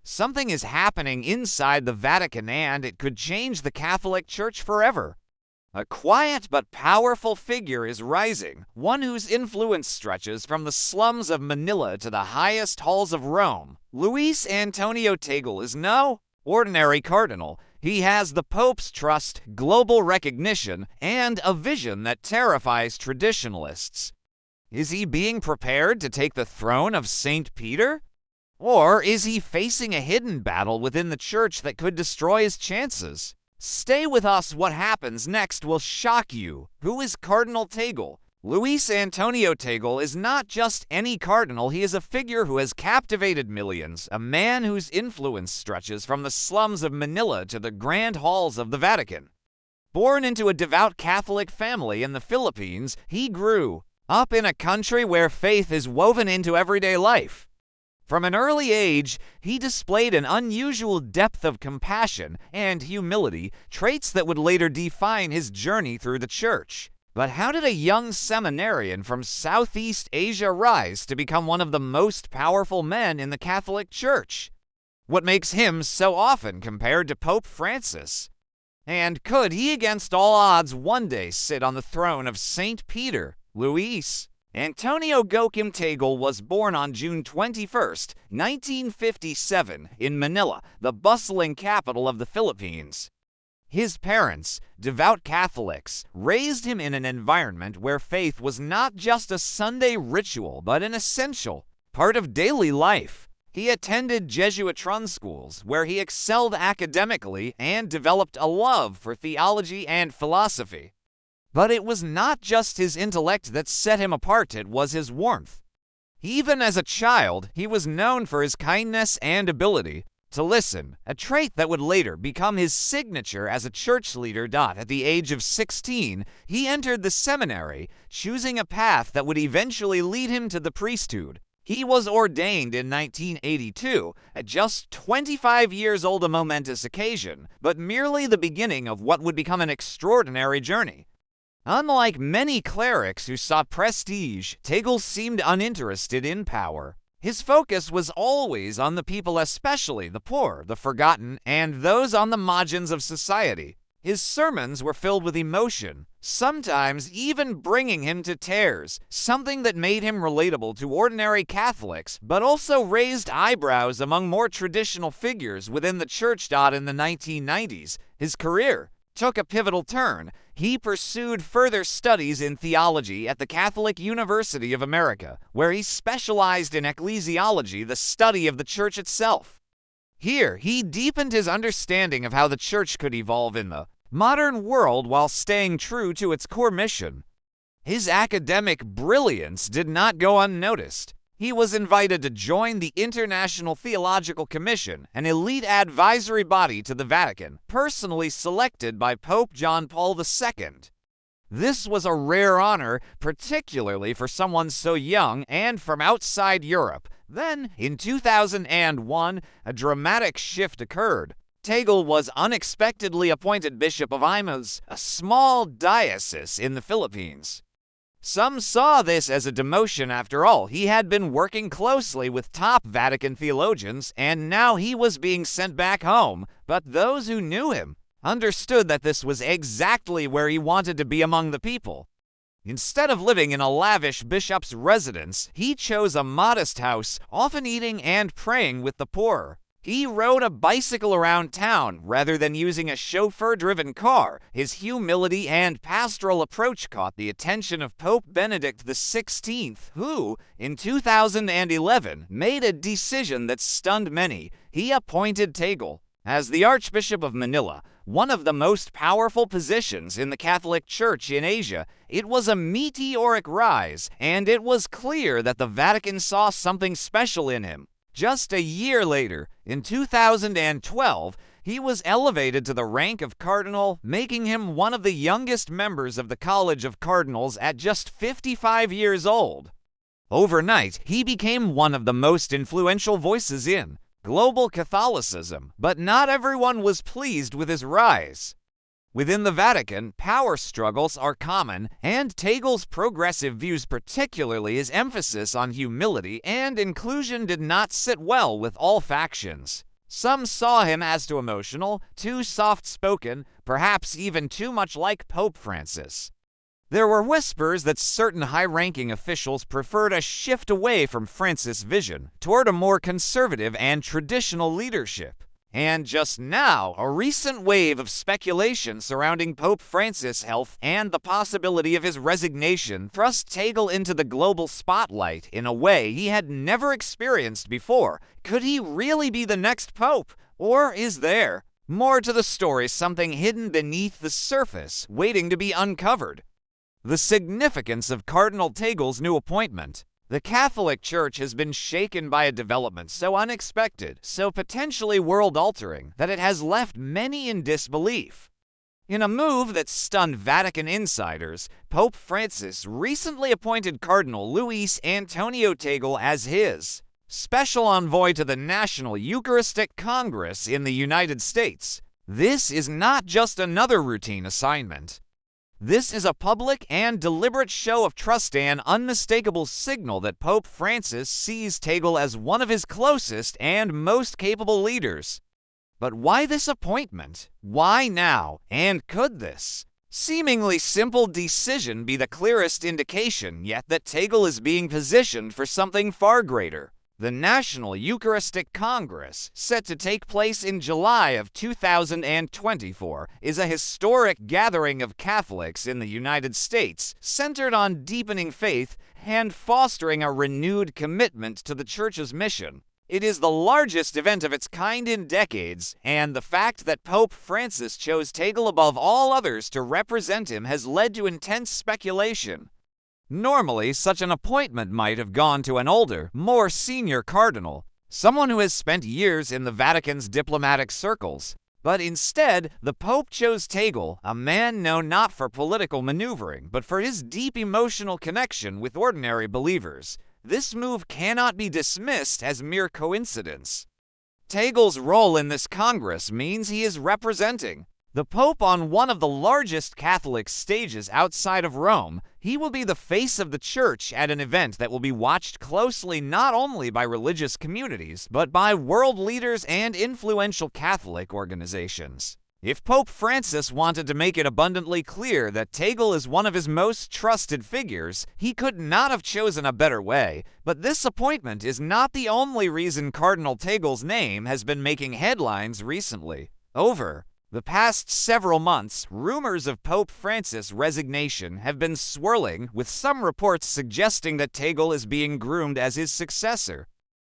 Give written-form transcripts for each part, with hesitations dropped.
Something is happening inside the Vatican, and it could change the Catholic Church forever. A quiet but powerful figure is rising, one whose influence stretches from the slums of Manila to the highest halls of Rome. Luis Antonio Tagle is no ordinary cardinal. He has the Pope's trust, global recognition, and a vision that terrifies traditionalists. Is he being prepared to take the throne of St. Peter? Or is he facing a hidden battle within the church that could destroy his chances? Stay with us. What happens next will shock you. Who is Cardinal Tagle? Luis Antonio Tagle is not just any cardinal. He is a figure who has captivated millions, a man whose influence stretches from the slums of Manila to the grand halls of the Vatican. Born into a devout Catholic family in the Philippines, he grew up in a country where faith is woven into everyday life. From an early age, he displayed an unusual depth of compassion and humility, traits that would later define his journey through the church. But how did a young seminarian from Southeast Asia rise to become one of the most powerful men in the Catholic Church? What makes him so often compared to Pope Francis? And could he, against all odds, one day sit on the throne of St. Peter? Luis Antonio Joaquim Tagle was born on June 21, 1957, in Manila, the bustling capital of the Philippines. His parents, devout Catholics, raised him in an environment where faith was not just a Sunday ritual but an essential part of daily life. He attended Jesuitron schools, where he excelled academically and developed a love for theology and philosophy. But it was not just his intellect that set him apart, it was his warmth. Even as a child, he was known for his kindness and ability to listen, a trait that would later become his signature as a church leader. At the age of 16, he entered the seminary, choosing a path that would eventually lead him to the priesthood. He was ordained in 1982, at just 25 years old, a momentous occasion, but merely the beginning of what would become an extraordinary journey. Unlike many clerics who sought prestige, Tagle seemed uninterested in power. His focus was always on the people, especially the poor, the forgotten, and those on the margins of society. His sermons were filled with emotion, sometimes even bringing him to tears, something that made him relatable to ordinary Catholics, but also raised eyebrows among more traditional figures within the church. In the 1990s, his career took a pivotal turn. He pursued further studies in theology at the Catholic University of America, where he specialized in ecclesiology, the study of the church itself. Here, he deepened his understanding of how the church could evolve in the modern world while staying true to its core mission. His academic brilliance did not go unnoticed. He was invited to join the International Theological Commission, an elite advisory body to the Vatican, personally selected by Pope John Paul II. This was a rare honor, particularly for someone so young and from outside Europe. Then, in 2001, a dramatic shift occurred. Tagle was unexpectedly appointed Bishop of Imus, a small diocese in the Philippines. Some saw this as a demotion. After all, he had been working closely with top Vatican theologians, and now he was being sent back home. But those who knew him understood that this was exactly where he wanted to be, among the people. Instead of living in a lavish bishop's residence, he chose a modest house, often eating and praying with the poor. He rode a bicycle around town rather than using a chauffeur-driven car. His humility and pastoral approach caught the attention of Pope Benedict XVI, who, in 2011, made a decision that stunned many. He appointed Tagle as the Archbishop of Manila, one of the most powerful positions in the Catholic Church in Asia. It was a meteoric rise, and it was clear that the Vatican saw something special in him. Just a year later, in 2012, he was elevated to the rank of cardinal, making him one of the youngest members of the College of Cardinals at just 55 years old. Overnight, he became one of the most influential voices in global Catholicism, but not everyone was pleased with his rise. Within the Vatican, power struggles are common, and Tagle's progressive views, particularly his emphasis on humility and inclusion, did not sit well with all factions. Some saw him as too emotional, too soft-spoken, perhaps even too much like Pope Francis. There were whispers that certain high-ranking officials preferred a shift away from Francis' vision toward a more conservative and traditional leadership. And just now, a recent wave of speculation surrounding Pope Francis' health and the possibility of his resignation thrust Tagle into the global spotlight in a way he had never experienced before. Could he really be the next pope? Or is there more to the story, something hidden beneath the surface, waiting to be uncovered? The significance of Cardinal Tagle's new appointment. The Catholic Church has been shaken by a development so unexpected, so potentially world-altering, that it has left many in disbelief. In a move that stunned Vatican insiders, Pope Francis recently appointed Cardinal Luis Antonio Tagle as his special envoy to the National Eucharistic Congress in the United States. This is not just another routine assignment. This is a public and deliberate show of trust and unmistakable signal that Pope Francis sees Tagle as one of his closest and most capable leaders. But why this appointment? Why now? And could this seemingly simple decision be the clearest indication yet that Tagle is being positioned for something far greater? The National Eucharistic Congress, set to take place in July of 2024, is a historic gathering of Catholics in the United States centered on deepening faith and fostering a renewed commitment to the Church's mission. It is the largest event of its kind in decades, and the fact that Pope Francis chose Tagle above all others to represent him has led to intense speculation. Normally, such an appointment might have gone to an older, more senior cardinal, someone who has spent years in the Vatican's diplomatic circles. But instead, the Pope chose Tagle, a man known not for political maneuvering, but for his deep emotional connection with ordinary believers. This move cannot be dismissed as mere coincidence. Tagle's role in this Congress means he is representing the Pope on one of the largest Catholic stages outside of Rome. He will be the face of the Church at an event that will be watched closely not only by religious communities, but by world leaders and influential Catholic organizations. If Pope Francis wanted to make it abundantly clear that Tagle is one of his most trusted figures, he could not have chosen a better way. But this appointment is not the only reason Cardinal Tagle's name has been making headlines recently. Over the past several months, rumors of Pope Francis' resignation have been swirling, with some reports suggesting that Tagle is being groomed as his successor.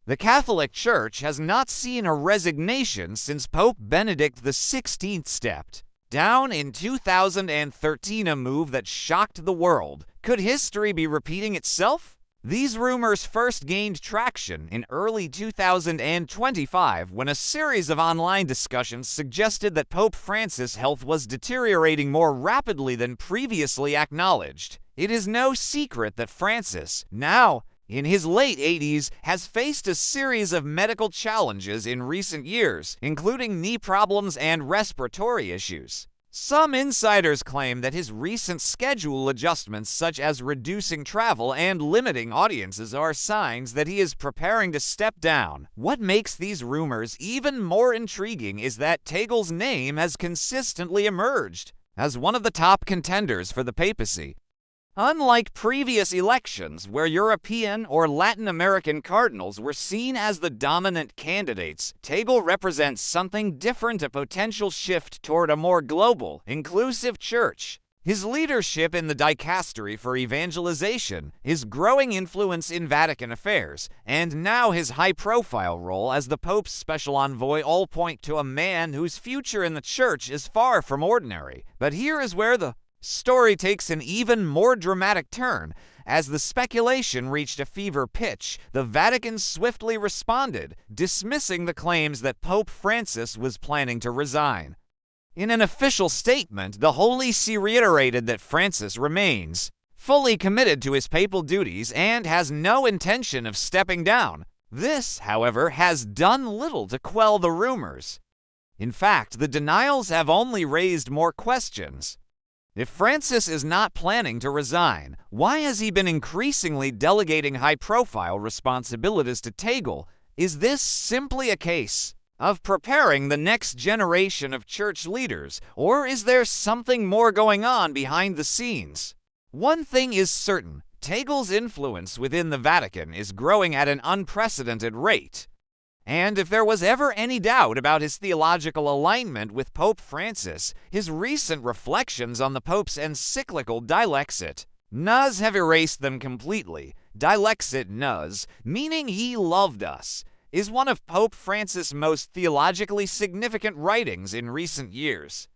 The Catholic Church has not seen a resignation since Pope Benedict XVI stepped down in 2013, a move that shocked the world. Could history be repeating itself? These rumors first gained traction in early 2025 when a series of online discussions suggested that Pope Francis' health was deteriorating more rapidly than previously acknowledged. It is no secret that Francis, now in his late 80s, has faced a series of medical challenges in recent years, including knee problems and respiratory issues. Some insiders claim that his recent schedule adjustments, such as reducing travel and limiting audiences, are signs that he is preparing to step down. What makes these rumors even more intriguing is that Tagle's name has consistently emerged as one of the top contenders for the papacy. Unlike previous elections, where European or Latin American cardinals were seen as the dominant candidates, Tagle represents something different, a potential shift toward a more global, inclusive church. His leadership in the dicastery for evangelization, his growing influence in Vatican affairs, and now his high-profile role as the Pope's special envoy all point to a man whose future in the church is far from ordinary. But here is where the story takes an even more dramatic turn. As the speculation reached a fever pitch, the Vatican swiftly responded, dismissing the claims that Pope Francis was planning to resign. In an official statement, the Holy See reiterated that Francis remains fully committed to his papal duties and has no intention of stepping down. This, however, has done little to quell the rumors. In fact, the denials have only raised more questions. If Francis is not planning to resign, why has he been increasingly delegating high-profile responsibilities to Tagle? Is this simply a case of preparing the next generation of church leaders, or is there something more going on behind the scenes? One thing is certain, Tagle's influence within the Vatican is growing at an unprecedented rate. And if there was ever any doubt about his theological alignment with Pope Francis, his recent reflections on the Pope's encyclical Dilexit Nos have erased them completely. Dilexit Nos, meaning he loved us, is one of Pope Francis' most theologically significant writings in recent years.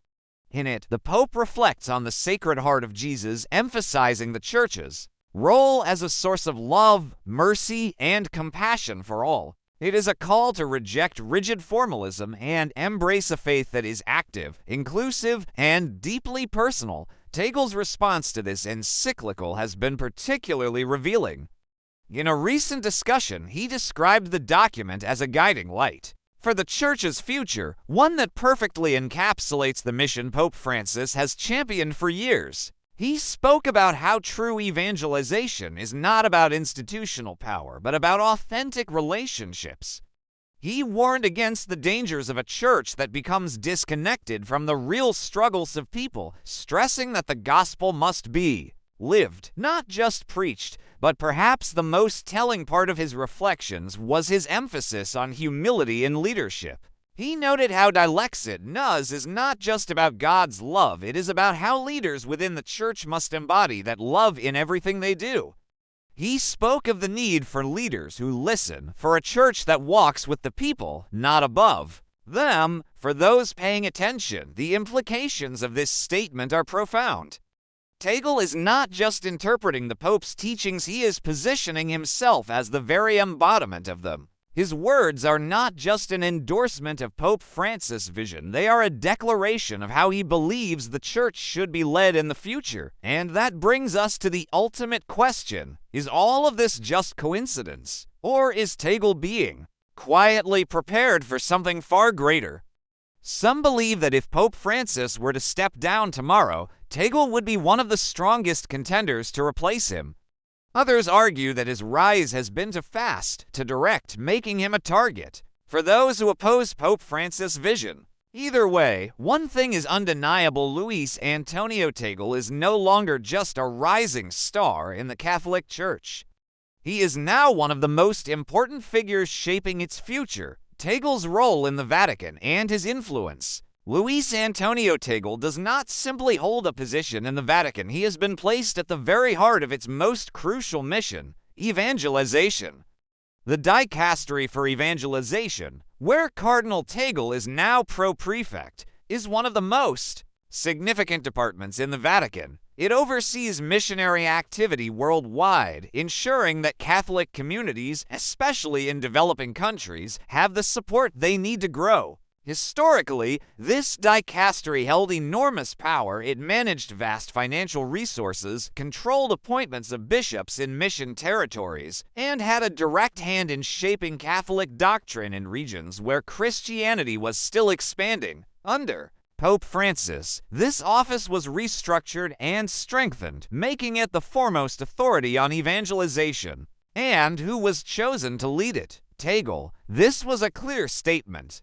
In it, the Pope reflects on the Sacred Heart of Jesus, emphasizing the Church's role as a source of love, mercy, and compassion for all. It is a call to reject rigid formalism and embrace a faith that is active, inclusive, and deeply personal. Tagle's response to this encyclical has been particularly revealing. In a recent discussion, he described the document as a guiding light for the Church's future, one that perfectly encapsulates the mission Pope Francis has championed for years. He spoke about how true evangelization is not about institutional power, but about authentic relationships. He warned against the dangers of a church that becomes disconnected from the real struggles of people, stressing that the gospel must be lived, not just preached. But perhaps the most telling part of his reflections was his emphasis on humility in leadership. He noted how Dilexit Nos is not just about God's love, it is about how leaders within the church must embody that love in everything they do. He spoke of the need for leaders who listen, for a church that walks with the people, not above them. For those paying attention, the implications of this statement are profound. Tagle is not just interpreting the Pope's teachings, he is positioning himself as the very embodiment of them. His words are not just an endorsement of Pope Francis' vision, they are a declaration of how he believes the Church should be led in the future. And that brings us to the ultimate question: is all of this just coincidence? Or is Tagle being quietly prepared for something far greater? Some believe that if Pope Francis were to step down tomorrow, Tagle would be one of the strongest contenders to replace him. Others argue that his rise has been too fast to direct, making him a target for those who oppose Pope Francis' vision. Either way, one thing is undeniable: Luis Antonio Tagle is no longer just a rising star in the Catholic Church. He is now one of the most important figures shaping its future. Tagle's role in the Vatican and his influence. Luis Antonio Tagle does not simply hold a position in the Vatican, he has been placed at the very heart of its most crucial mission, evangelization. The Dicastery for Evangelization, where Cardinal Tagle is now pro-prefect, is one of the most significant departments in the Vatican. It oversees missionary activity worldwide, ensuring that Catholic communities, especially in developing countries, have the support they need to grow. Historically, this dicastery held enormous power. It managed vast financial resources, controlled appointments of bishops in mission territories, and had a direct hand in shaping Catholic doctrine in regions where Christianity was still expanding. Under Pope Francis, this office was restructured and strengthened, making it the foremost authority on evangelization. And who was chosen to lead it? Tagle. This was a clear statement.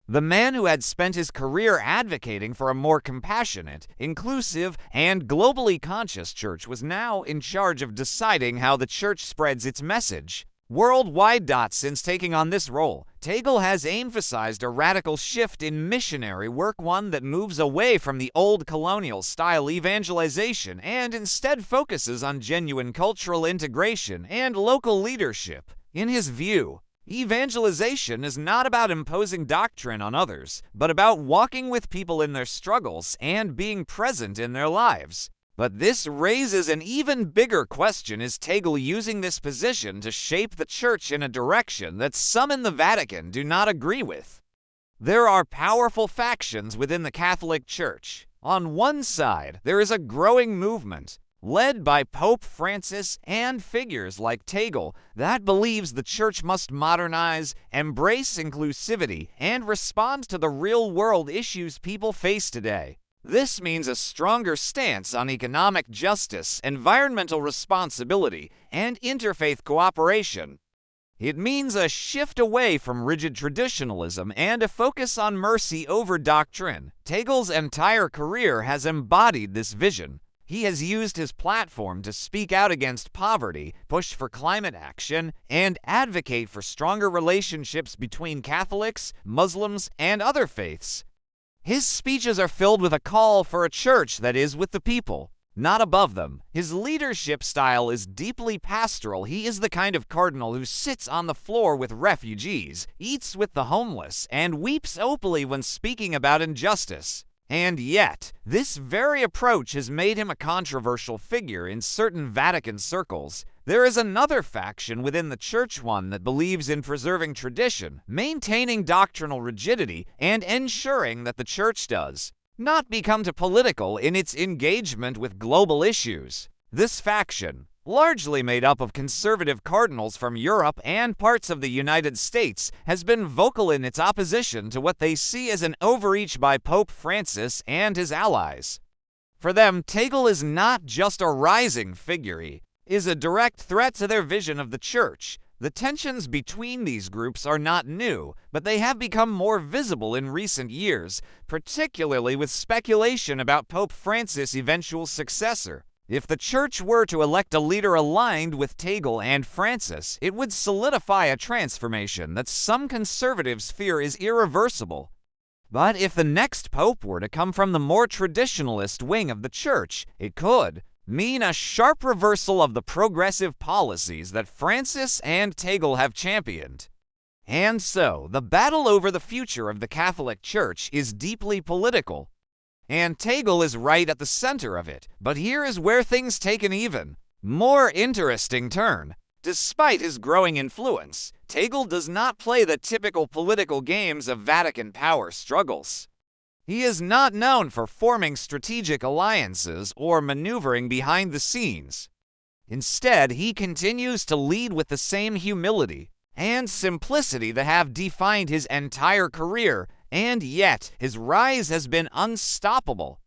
The man who had spent his career advocating for a more compassionate, inclusive, and globally conscious church was now in charge of deciding how the church spreads its message worldwide. Since taking on this role, Tagle has emphasized a radical shift in missionary work, one that moves away from the old colonial-style evangelization and instead focuses on genuine cultural integration and local leadership. In his view, evangelization is not about imposing doctrine on others, but about walking with people in their struggles and being present in their lives. But this raises an even bigger question: is Tagle using this position to shape the church in a direction that some in the Vatican do not agree with? There are powerful factions within the Catholic Church. On one side, there is a growing movement led by Pope Francis and figures like Tagle that believes the church must modernize, embrace inclusivity, and respond to the real-world issues people face today. This means a stronger stance on economic justice, environmental responsibility, and interfaith cooperation. It means a shift away from rigid traditionalism and a focus on mercy over doctrine. Tagle's entire career has embodied this vision. He has used his platform to speak out against poverty, push for climate action, and advocate for stronger relationships between Catholics, Muslims, and other faiths. His speeches are filled with a call for a church that is with the people, not above them. His leadership style is deeply pastoral. He is the kind of cardinal who sits on the floor with refugees, eats with the homeless, and weeps openly when speaking about injustice. And yet, this very approach has made him a controversial figure in certain Vatican circles. There is another faction within the Church, one that believes in preserving tradition, maintaining doctrinal rigidity, and ensuring that the Church does not become too political in its engagement with global issues. This faction, largely made up of conservative cardinals from Europe and parts of the United States, has been vocal in its opposition to what they see as an overreach by Pope Francis and his allies. For them, Tagle is not just a rising figure, he is a direct threat to their vision of the Church. The tensions between these groups are not new, but they have become more visible in recent years, particularly with speculation about Pope Francis' eventual successor. If the Church were to elect a leader aligned with Tagle and Francis, it would solidify a transformation that some conservatives fear is irreversible. But if the next pope were to come from the more traditionalist wing of the Church, it could mean a sharp reversal of the progressive policies that Francis and Tagle have championed. And so, the battle over the future of the Catholic Church is deeply political. And Tagle is right at the center of it. But here is where things take an even more interesting turn. Despite his growing influence, Tagle does not play the typical political games of Vatican power struggles. He is not known for forming strategic alliances or maneuvering behind the scenes. Instead, he continues to lead with the same humility and simplicity that have defined his entire career, and yet his rise has been unstoppable.